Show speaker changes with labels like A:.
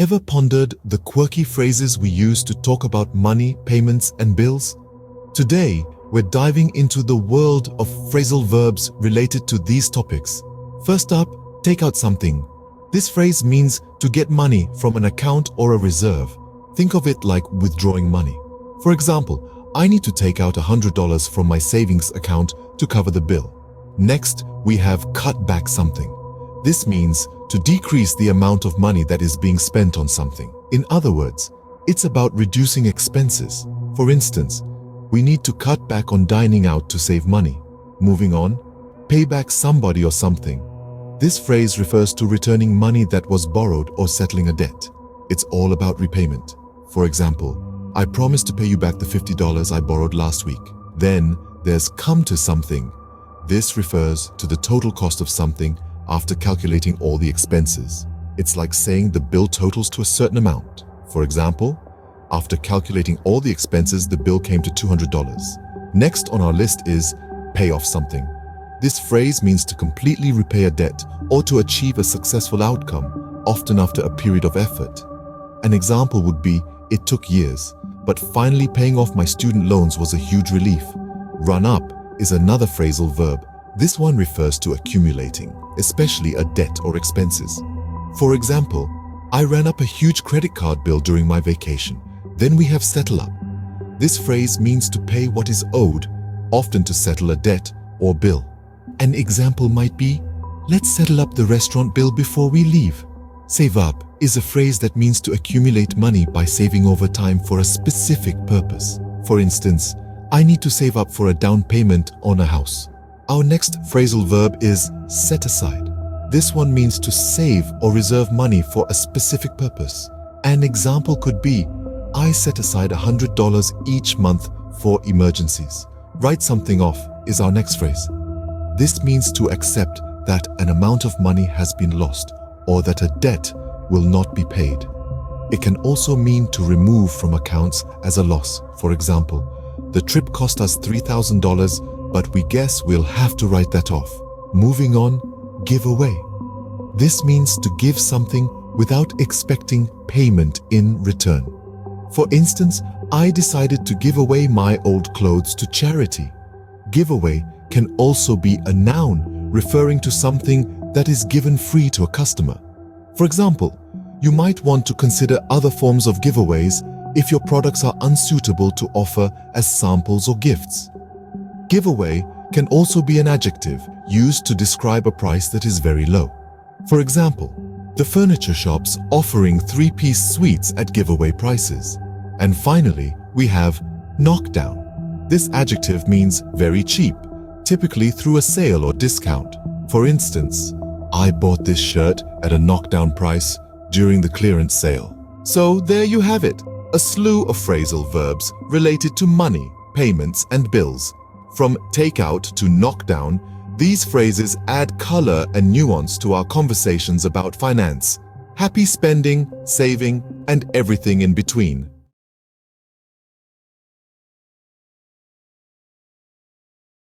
A: Ever pondered the quirky phrases we use to talk about money, payments, and bills? Today, we're diving into the world of phrasal verbs related to these topics. First up, take out something. This phrase means to get money from an account or a reserve. Think of it like withdrawing money. For example, I need to take out $100 from my savings account to cover the bill. Next, we have cut back something. This means to decrease the amount of money that is being spent on something. In other words, it's about reducing expenses. For instance, we need to cut back on dining out to save money. Moving on, pay back somebody or something. This phrase refers to returning money that was borrowed or settling a debt. It's all about repayment. For example, I promised to pay you back the $50 I borrowed last week. Then there's come to something. This refers to the total cost of something after calculating all the expenses. It's like saying the bill totals to a certain amount. For example, after calculating all the expenses, the bill came to $200. Next on our list is pay off something. This phrase means to completely repay a debt or to achieve a successful outcome, often after a period of effort. An example would be, it took years, but finally paying off my student loans was a huge relief. Run up is another phrasal verb. This one refers to accumulating, especially a debt or expenses. For example, I ran up a huge credit card bill during my vacation. Then we have settle up. This phrase means to pay what is owed, often to settle a debt or bill. An example might be, let's settle up the restaurant bill before we leave. Save up is a phrase that means to accumulate money by saving over time for a specific purpose. For instance, I need to save up for a down payment on a house. Our next phrasal verb is set aside. This one means to save or reserve money for a specific purpose. An example could be, I set aside $100 each month for emergencies. Write something off is our next phrase. This means to accept that an amount of money has been lost or that a debt will not be paid. It can also mean to remove from accounts as a loss. For example, the trip cost us $3,000, but we guess we'll have to write that off. Moving on, give away. This means to give something without expecting payment in return. For instance, I decided to give away my old clothes to charity. Giveaway can also be a noun referring to something that is given free to a customer. For example, you might want to consider other forms of giveaways if your products are unsuitable to offer as samples or gifts. Giveaway can also be an adjective used to describe a price that is very low. For example, the furniture shops offering 3-piece suites at giveaway prices. And finally, we have knockdown. This adjective means very cheap, typically through a sale or discount. For instance, I bought this shirt at a knockdown price during the clearance sale. So there you have it, a slew of phrasal verbs related to money, payments, and bills. From takeout to knockdown, these phrases add color and nuance to our conversations about finance, happy spending, saving, and everything in between.